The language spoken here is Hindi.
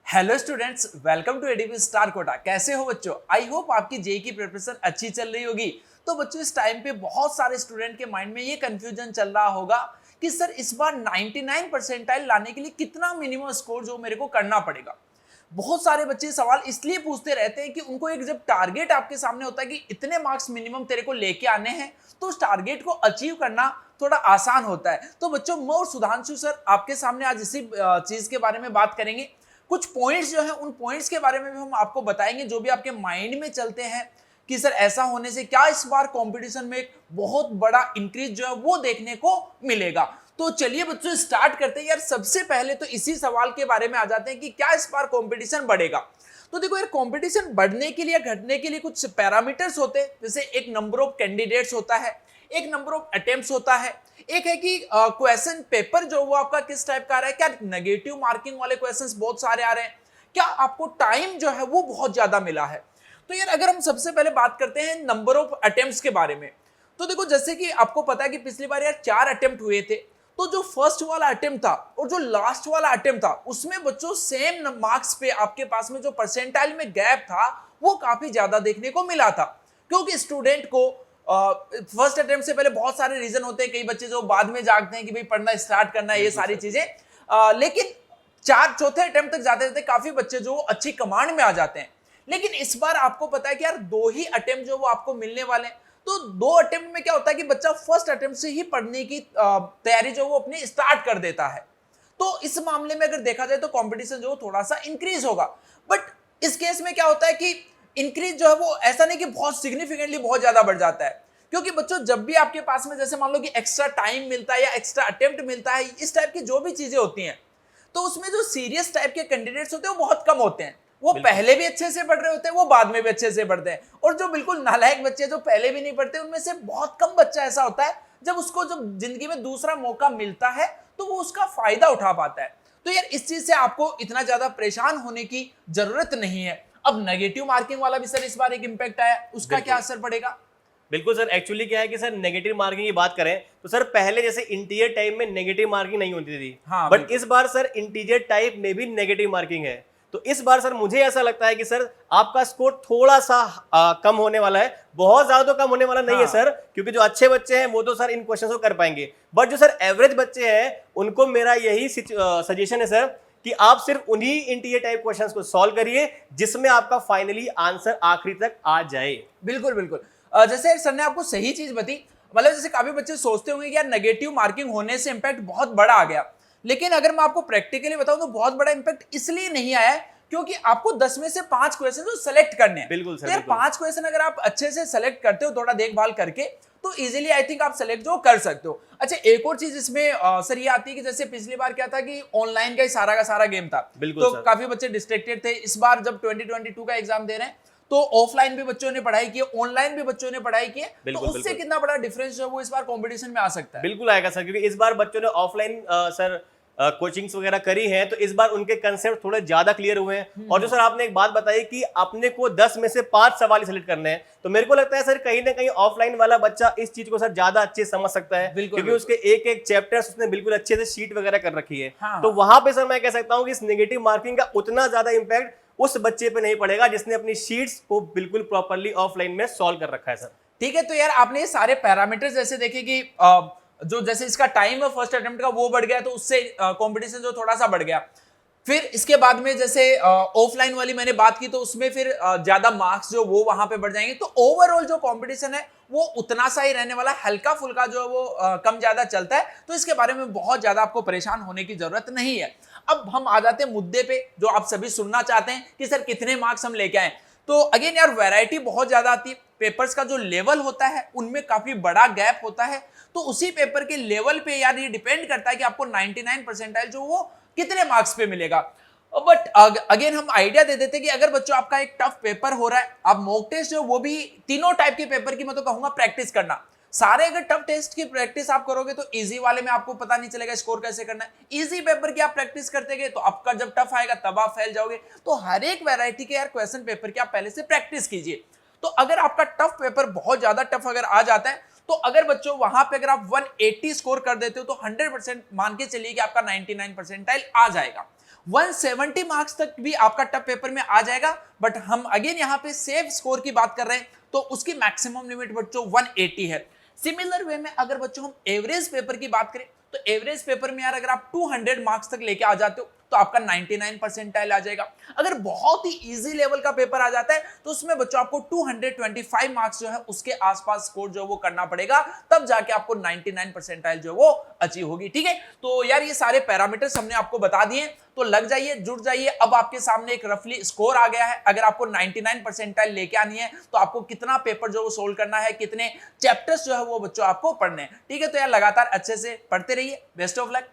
Hello students, welcome to ADP star Kota. कैसे हो बच्चों? आई होप आपकी जेई की प्रिपरेशन अच्छी चल रही होगी। तो बच्चों, इस टाइम पे बहुत सारे स्टूडेंट के माइंड में ये कंफ्यूजन चल रहा होगा कि सर इस बार 99 परसेंटाइल लाने के लिए कितना मिनिमम स्कोर जो मेरे को करना पड़ेगा। बहुत सारे बच्चे सवाल इसलिए पूछते रहते हैं कि उनको एक जब टारगेट आपके सामने होता है कि इतने मार्क्स मिनिमम तेरे को लेके आने हैं, तो उस टारगेट को अचीव करना थोड़ा आसान होता है। तो बच्चों, मैं और सुधांशु सर आपके सामने आज इसी चीज के बारे में बात करेंगे। कुछ पॉइंट्स जो है उन पॉइंट्स के बारे में भी हम आपको बताएंगे जो भी आपके माइंड में चलते हैं कि सर ऐसा होने से क्या इस बार कंपटीशन में एक बहुत बड़ा इंक्रीज जो है वो देखने को मिलेगा। तो चलिए बच्चों, स्टार्ट करते हैं। यार सबसे पहले तो इसी सवाल के बारे में आ जाते हैं कि क्या इस बार कंपटीशन बढ़ेगा। तो देखो यार, कंपटीशन बढ़ने के लिए घटने के लिए कुछ पैरामीटर्स होते हैं। जैसे एक नंबर ऑफ कैंडिडेट्स होता है, एक नंबर ऑफ अटेम्प्ट्स होता है, एक है कि क्वेश्चन पेपर जो वो आपका किस टाइप का आ रहा है। क्या नेगेटिव मार्किंग वाले क्वेश्चंस बहुत सारे आ रहे हैं, क्या आपको टाइम जो है वो बहुत ज्यादा मिला है। तो यार अगर हम सबसे पहले बात करते हैं नंबर ऑफ अटेम्प्ट्स के बारे में, तो देखो जैसे कि आपको पता है कि पिछली बार यार 4 अटेम्प्ट हुए थे। तो जो फर्स्ट वाला अटेम्प्ट था और जो लास्ट वाला अटेम्प्ट था उसमें बच्चों सेम मार्क्स पे आपके पास में जो परसेंटाइल में गैप था वो काफी ज्यादा देखने को मिला था। क्योंकि स्टूडेंट को फर्स्ट अटेम्प्ट से पहले बहुत सारे रीजन होते हैं। कई बच्चे जो बाद में जागते हैं कि भाई पढ़ना स्टार्ट करना है, ये सारी चीजें। लेकिन चौथे अटेम्प्ट तक जाते जाते काफी बच्चे जो अच्छी कमांड में आ जाते हैं। लेकिन इस बार आपको पता है कि यार 2 ही अटेम्प्ट जो वो आपको मिलने वाले हैं। तो 2 अटेम्प्ट में क्या होता है कि बच्चा फर्स्ट अटेम्प्ट से ही पढ़ने की तैयारी जो वो अपनी स्टार्ट कर देता है। तो इस मामले में अगर देखा जाए तो कंपटीशन जो थोड़ा सा इंक्रीज होगा। बट इस केस में क्या होता है कि इंक्रीज जो है वो ऐसा नहीं कि बहुत सिग्निफिकेंटली बहुत ज्यादा बढ़ जाता है। क्योंकि बच्चों, जब भी आपके पास में जैसे मान लो कि एक्स्ट्रा टाइम मिलता है या एक्स्ट्रा अटेम्प्ट मिलता है, इस टाइप की जो भी चीजें होती हैं, तो उसमें जो सीरियस टाइप के कैंडिडेट्स होते हैं वो बहुत कम होते हैं। वो पहले भी अच्छे से पढ़ रहे होते हैं, वो बाद में भी अच्छे से पढ़ते हैं। और जो बिल्कुल नालायक बच्चे जो पहले भी नहीं पढ़ते, उनमें से बहुत कम बच्चा ऐसा होता है जब उसको जब जिंदगी में दूसरा मौका मिलता है तो वो उसका फायदा उठा पाता है। तो यार इस चीज से आपको इतना ज्यादा परेशान होने की जरूरत नहीं है। अब नेगेटिव मार्किंग वाला भी सर इस बार एक इम्पैक्ट आया, उसका क्या असर पड़ेगा? बिल्कुल सर, एक्चुअली क्या है कि सर नेगेटिव मार्किंग की बात करें तो सर पहले जैसे इंटीजर टाइप में नेगेटिव मार्किंग नहीं होती थी। हाँ, बट इस बार सर इंटीजर टाइप में भी नेगेटिव मार्किंग है। तो इस बार सर मुझे ऐसा लगता है कि सर आपका स्कोर थोड़ा सा कम होने वाला है। बहुत ज्यादा तो कम होने वाला नहीं है सर, क्योंकि जो अच्छे बच्चे हैं वो तो सर इन क्वेश्चन को कर पाएंगे। बट जो सर एवरेज बच्चे हैं उनको मेरा यही सजेशन है सर कि आप सिर्फ उन्हीं इंटीजर टाइप क्वेश्चंस को सॉल्व करिए जिसमें आपका फाइनली आंसर आखिरी तक आ जाए। बिल्कुल बिल्कुल। जैसे सर ने आपको सही चीज बताई। मतलब जैसे काफी बच्चे सोचते होंगे कि यार नेगेटिव मार्किंग होने से इंपैक्ट बहुत बड़ा आ गया। लेकिन अगर मैं आपको प्रैक्टिकली बताऊं तो बहुत बड़ा इंपैक्ट इसलिए नहीं आया है क्योंकि आपको 10 में से 5 क्वेश्चन जो सेलेक्ट करने हैं। बिल्कुल सर, तो यार 5 क्वेश्चन अगर आप अच्छे से सेलेक्ट करते हो थोड़ा देखभाल करके, तो इजीली आई थिंक आप सेलेक्ट जो कर सकते हो। अच्छा, एक और चीज इसमें सर ये आती है कि जैसे पिछली बार क्या था कि ऑनलाइन का सारा गेम था। तो काफी बच्चे डिस्ट्रैक्टेड थे। इस बार जब 2022 का एग्जाम दे रहे हैं तो ऑफलाइन भी बच्चों ने पढ़ाई की, ऑनलाइन भी बच्चों ने पढ़ाई की, तो उससे कितना बड़ा डिफरेंस जो है वो इस बार कंपटीशन में आ सकता है। बिल्कुल आएगा सर, क्योंकि इस बार बच्चों ने ऑफलाइन सर कोचिंग्स वगैरह करी हैं, तो इस बार उनके कंसेप्ट थोड़े ज्यादा क्लियर हुए हैं। और जो सर आपने एक बात बताई कि अपने को 10 में से 5 सवाल सेलेक्ट करने हैं, तो मेरे को लगता है सर कहीं ना कहीं ऑफलाइन वाला बच्चा इस चीज को सर ज्यादा अच्छे से समझ सकता है, क्योंकि उसके एक एक चैप्टर्स उसने बिल्कुल अच्छे से शीट वगैरह कर रखी है। तो वहां पे सर मैं कह सकता हूँ कि इस नेगेटिव मार्किंग का उतना ज्यादा इंपैक्ट उस बच्चे पे नहीं पड़ेगा जिसने अपनी शीट्स को बिल्कुल प्रॉपर्ली ऑफलाइन में सॉल्व कर रखा है सर। ठीक है। तो यार आपने ये सारे पैरामीटर्स जैसे देखे कि जो जैसे इसका टाइम है फर्स्ट अटेम्प्ट का वो बढ़ गया, तो उससे कंपटीशन जो थोड़ा सा बढ़ गया। फिर इसके बाद में जैसे ऑफलाइन वाली मैंने बात की तो उसमें फिर ज्यादा मार्क्स जो वो वहां पे बढ़ जाएंगे। तो ओवरऑल जो कंपटीशन है वो उतना सा ही रहने वाला, हल्का फुल्का जो है वो कम ज्यादा चलता है। तो इसके बारे में बहुत ज्यादा आपको परेशान होने की जरूरत नहीं है। अब हम आ जाते हैं मुद्दे पे जो आप सभी सुनना चाहते हैं कि सर कितने मार्क्स हम लेके आए। तो अगेन यार वैरायटी बहुत ज्यादा आती है। पेपर्स का जो लेवल होता है उनमें काफी बड़ा गैप होता है। तो उसी पेपर के लेवल पे यार ये डिपेंड करता है कि आपको 99 परसेंटाइल जो वो कितने मार्क्स पे मिलेगा। बट अगेन हम आइडिया दे देते हैं कि अगर बच्चों आपका एक टफ पेपर हो रहा है, आप मॉक टेस्ट जो वो भी तीनों टाइप के पेपर की मैं तो कहूंगा प्रैक्टिस करना। सारे अगर टफ टेस्ट की प्रैक्टिस आप करोगे तो इजी वाले में आपको पता नहीं चलेगा स्कोर कैसे करना है। इजी पेपर की आप प्रैक्टिस करते गए तो आपका जब टफ आएगा तब आप फैल जाओगे। तो हर एक वैरायटी के यार क्वेश्चन पेपर की आप पहले से प्रैक्टिस कीजिए। तो अगर आपका टफ पेपर बहुत ज्यादा टफ अगर आ जाता है तो अगर बच्चों वहां पे अगर आप 180 स्कोर कर देते हो तो 100% मान के चलिए कि आपका 99 परसेंटाइल आ जाएगा। 170 मार्क्स तक भी आपका टफ पेपर में आ जाएगा, बट हम अगेन यहाँ पे सेफ स्कोर की बात कर रहे हैं तो उसकी मैक्सिमम लिमिट बच्चों 180 है। सिमिलर वे में अगर बच्चों हम एवरेज पेपर की बात करें तो एवरेज पेपर में यार अगर आप 200 मार्क्स तक लेके आ जाते हो तो आपका 99 परसेंटाइल आ जाएगा। अगर बहुत ही इजी लेवल का पेपर आ जाता है तो उसमें बच्चों आपको 225 मार्क्स जो है उसके आसपास स्कोर जो वो करना पड़ेगा, तब जाके आपको 99 परसेंटाइल जो वो अचीव होगी। ठीक है, तो यार ये सारे पैरामीटर्स हमने आपको बता दिए, तो लग जाइए, जुड़ जाइए। अब आपके सामने एक रफली स्कोर आ गया है। अगर आपको 99 परसेंटाइल लेके आनी है तो आपको कितना पेपर जो वो सोल्व करना है, कितने चैप्टर्स जो है वो बच्चों आपको पढ़ने हैं। ठीक है, तो यार लगातार अच्छे से पढ़ते रहिए। Best of luck.